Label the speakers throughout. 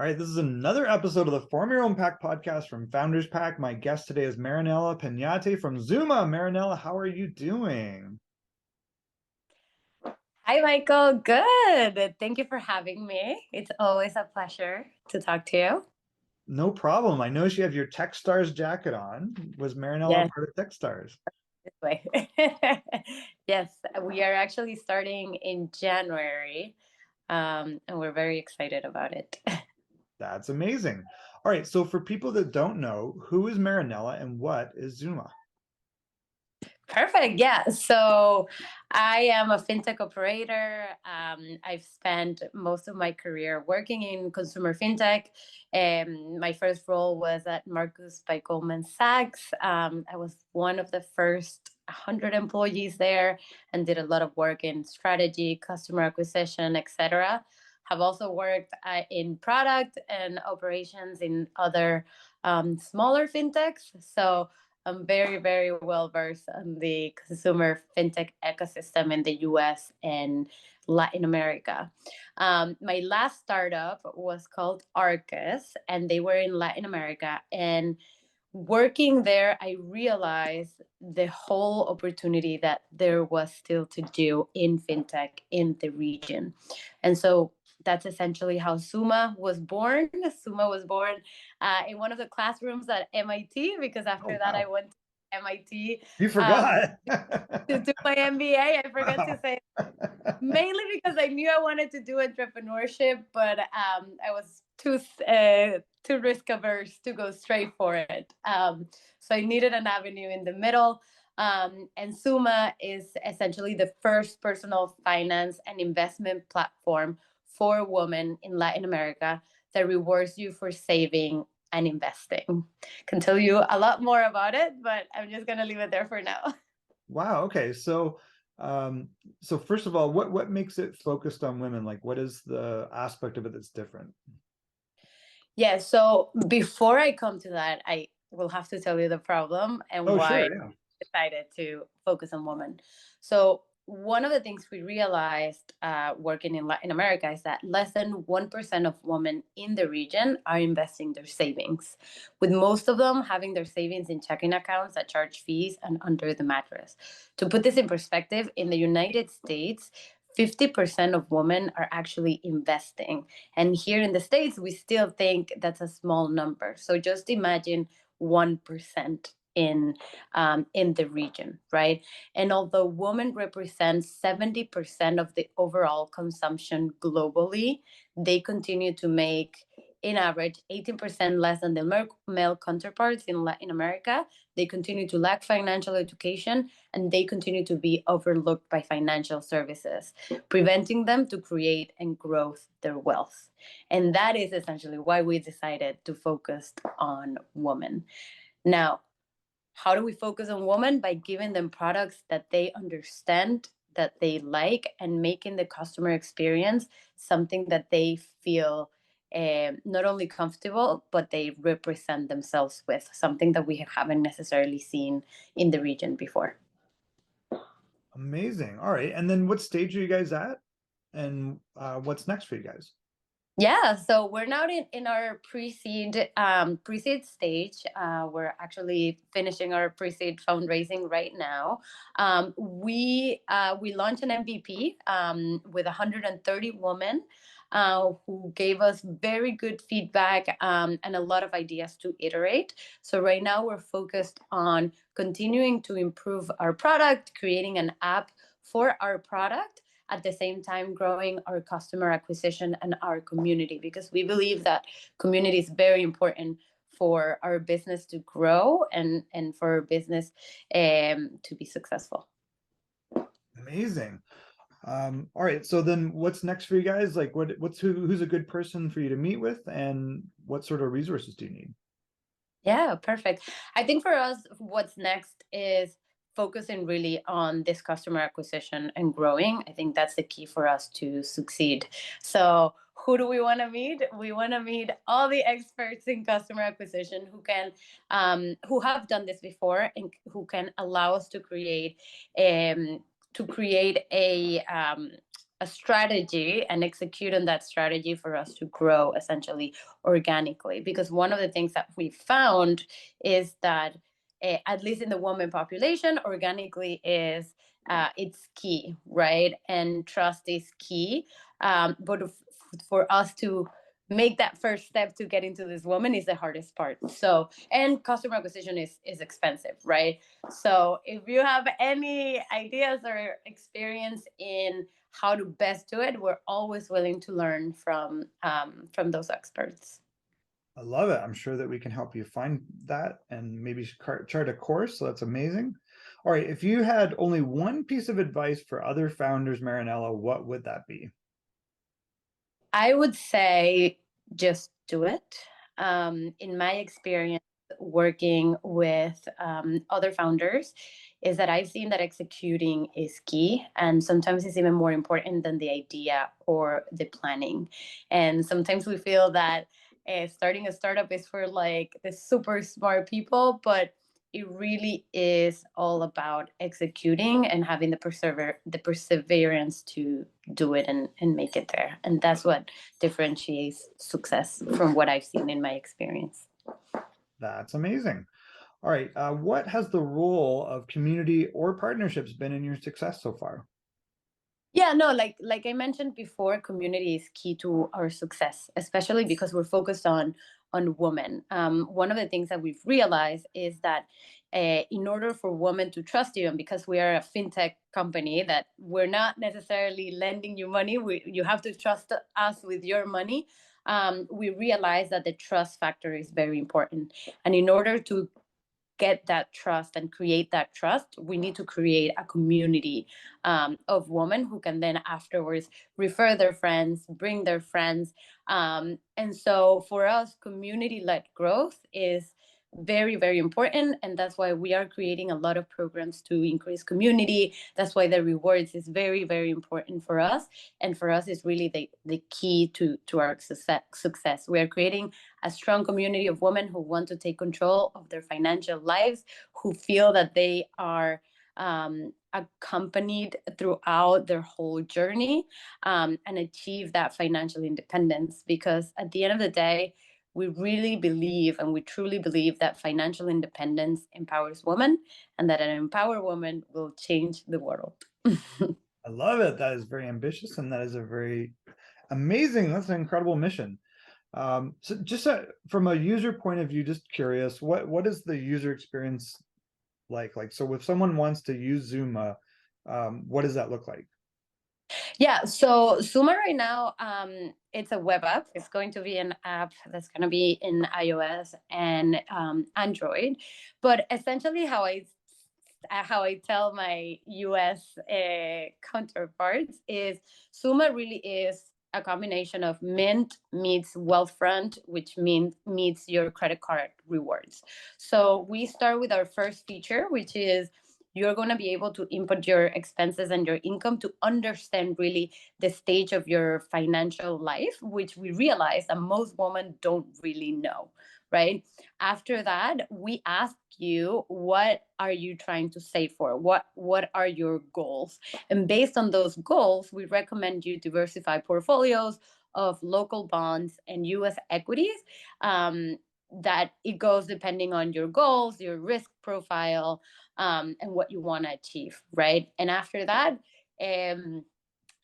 Speaker 1: All right, this is another episode of the Form Your Own Pack podcast from Founders Pack. My guest today is Marinella Pinate from Zumma. Marinella, how are you doing?
Speaker 2: Hi, Michael. Good. Thank you for having me. It's always a pleasure to talk to you.
Speaker 1: No problem. I noticed you have your Techstars jacket on. Was Marinella
Speaker 2: Yes,
Speaker 1: part of Techstars?
Speaker 2: this way. Yes, we are actually starting in January, and we're very excited about it.
Speaker 1: That's amazing. All right, so for people that don't know, who is Marinella and what is Zumma?
Speaker 2: Perfect. Yeah. So I am a fintech operator. I've spent most of my career working in consumer fintech. My first role was at Marcus by Goldman Sachs. I was one of the first 100 employees there and did a lot of work in strategy, customer acquisition, etc. Have also worked in product and operations in other smaller fintechs. So I'm very, very well versed on the consumer fintech ecosystem in the US and Latin America. My last startup was called Arcus, and they were in Latin America. And working there, I realized the whole opportunity that there was still to do in fintech in the region. And so that's essentially how Zumma was born. Zumma was born in one of the classrooms at MIT, because
Speaker 1: Oh,
Speaker 2: after that I
Speaker 1: wow.
Speaker 2: went to MIT
Speaker 1: You
Speaker 2: um,
Speaker 1: forgot.
Speaker 2: to do my MBA. I forgot to
Speaker 1: Wow.
Speaker 2: say, mainly because I knew I wanted to do entrepreneurship, but I was too risk averse to go straight for it. So I needed an avenue in the middle. And Zumma is essentially the first personal finance and investment platform for women in Latin America that rewards you for saving and investing. Can tell you a lot more about it, but I'm just gonna leave it there for now.
Speaker 1: Wow, okay. So first of all, what makes it focused on women? Like what is the aspect of it that's different?
Speaker 2: Yeah, so before I come to that, I will have to tell you the problem and
Speaker 1: Oh,
Speaker 2: why
Speaker 1: sure,
Speaker 2: I
Speaker 1: yeah.
Speaker 2: decided to focus on women. So, one of the things we realized working in Latin America is that less than 1% of women in the region are investing their savings, with most of them having their savings in checking accounts that charge fees and under the mattress. To put this in perspective, in the United States, 50% of women are actually investing. And here in the States, we still think that's a small number. So just imagine 1% in the region, right? And although women represent 70% of the overall consumption globally, they continue to make, in average, 18% less than their male counterparts in Latin America. They continue to lack financial education, and they continue to be overlooked by financial services, preventing them to create and grow their wealth. And that is essentially why we decided to focus on women. Now, how do we focus on women? By giving them products that they understand, that they like, and making the customer experience something that they feel not only comfortable, but they represent themselves with, something that we haven't necessarily seen in the region before.
Speaker 1: Amazing. All right. And then what stage are you guys at? And what's next for you guys?
Speaker 2: Yeah, so we're now in our pre-seed stage. We're actually finishing our pre-seed fundraising right now. We launched an MVP with 130 women who gave us very good feedback and a lot of ideas to iterate. So right now we're focused on continuing to improve our product, creating an app for our product, at the same time growing our customer acquisition and our community, because we believe that community is very important for our business to grow and for our business to be successful.
Speaker 1: Amazing. All right. So then what's next for you guys? Like who's a good person for you to meet with and what sort of resources do you need?
Speaker 2: Yeah, perfect. I think for us, what's next is focusing really on this customer acquisition and growing. I think that's the key for us to succeed. So, who do we want to meet? We want to meet all the experts in customer acquisition who have done this before and who can allow us to create a a strategy and execute on that strategy for us to grow essentially organically. Because one of the things that we found is that, at least in the woman population, organically is it's key, right? And trust is key. But for us to make that first step to get into this woman is the hardest part. So, and customer acquisition is expensive, right? So if you have any ideas or experience in how to best do it, we're always willing to learn from those experts.
Speaker 1: I love it. I'm sure that we can help you find that and maybe chart a course. So that's amazing. All right. If you had only one piece of advice for other founders, Marinella, what would that be?
Speaker 2: I would say just do it. In my experience working with other founders, is that I've seen that executing is key, and sometimes it's even more important than the idea or the planning. And sometimes we feel that starting a startup is for like the super smart people, but it really is all about executing and having the perseverance to do it and make it there. And that's what differentiates success from what I've seen in my experience.
Speaker 1: That's amazing. All right. What has the role of community or partnerships been in your success so far?
Speaker 2: Yeah, no, like I mentioned before, community is key to our success, especially because we're focused on women. One of the things that we've realized is that in order for women to trust you, and because we are a fintech company, that we're not necessarily lending you money, you have to trust us with your money. We realize that the trust factor is very important, and in order to get that trust and create that trust, we need to create a community of women who can then afterwards refer their friends, bring their friends. And so for us, community led growth is very, very important. And that's why we are creating a lot of programs to increase community. That's why the rewards is very, very important for us. And for us, is really the key to our success. We are creating a strong community of women who want to take control of their financial lives, who feel that they are accompanied throughout their whole journey, and achieve that financial independence. Because at the end of the day, we really believe and we truly believe that financial independence empowers women, and that an empowered woman will change the world.
Speaker 1: I love it. That is very ambitious, and that is a very amazing. That's an incredible mission. So just from a user point of view, just curious, what is the user experience like? Like, so if someone wants to use Zumma, what does that look like?
Speaker 2: Yeah, so Zumma right now, it's a web app. It's going to be an app that's going to be in iOS and Android. But essentially, how I tell my US counterparts is Zumma really is a combination of Mint meets Wealthfront, which meets your credit card rewards. So we start with our first feature, which is you're going to be able to input your expenses and your income to understand really the stage of your financial life, which we realize that most women don't really know, right? After that, we ask you, what are you trying to save for? What are your goals? And based on those goals, we recommend you diversify portfolios of local bonds and US equities. That it goes depending on your goals, your risk profile, and what you want to achieve, right? And after that,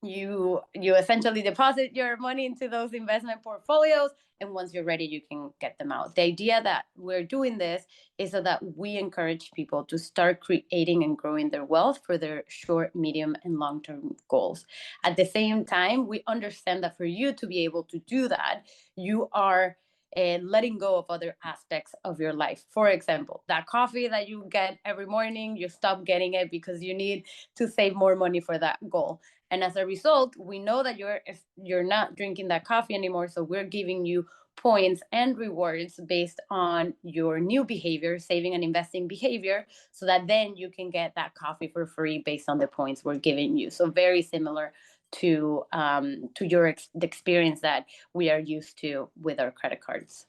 Speaker 2: you essentially deposit your money into those investment portfolios, and once you're ready, you can get them out. The idea that we're doing this is so that we encourage people to start creating and growing their wealth for their short, medium, and long-term goals. At the same time, we understand that for you to be able to do that, you are letting go of other aspects of your life. For example, that coffee that you get every morning, you stop getting it because you need to save more money for that goal. And as a result, we know that you're not drinking that coffee anymore. So we're giving you points and rewards based on your new behavior, saving and investing behavior, so that then you can get that coffee for free based on the points we're giving you. So very similar to the experience that we are used to with our credit cards.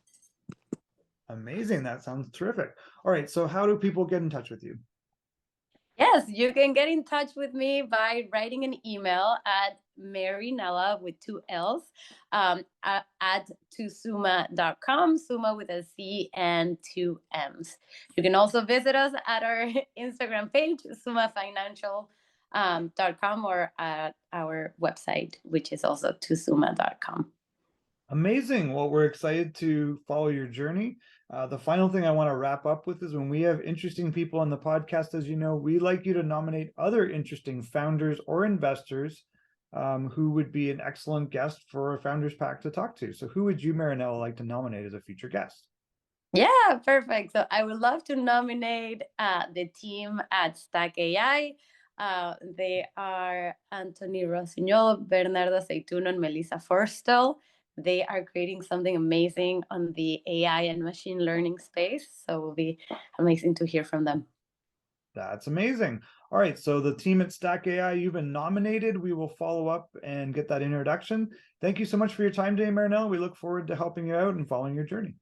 Speaker 1: Amazing. That sounds terrific. All right. So how do people get in touch with you?
Speaker 2: Yes, you can get in touch with me by writing an email at Marinella with two L's at Zumma.com, Zumma with a Z and two M's. You can also visit us at our Instagram page, ZummaFinancial.com, or at our website, which is also Zumma.com.
Speaker 1: Amazing. Well, we're excited to follow your journey. The final thing I want to wrap up with is when we have interesting people on the podcast, as you know, we like you to nominate other interesting founders or investors who would be an excellent guest for a founders pack to talk to. So who would you, Marinella, like to nominate as a future guest?
Speaker 2: Yeah, perfect. So I would love to nominate the team at Stack AI. They are Anthony Rossignol, Bernardo Aceituno, and Melissa Forstel. They are creating something amazing on the AI and machine learning space. So it will be amazing to hear from them.
Speaker 1: That's amazing. All right, so the team at Stack AI, you've been nominated. We will follow up and get that introduction. Thank you so much for your time today, Marinella. We look forward to helping you out and following your journey.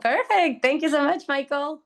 Speaker 2: Perfect. Thank you so much, Michael.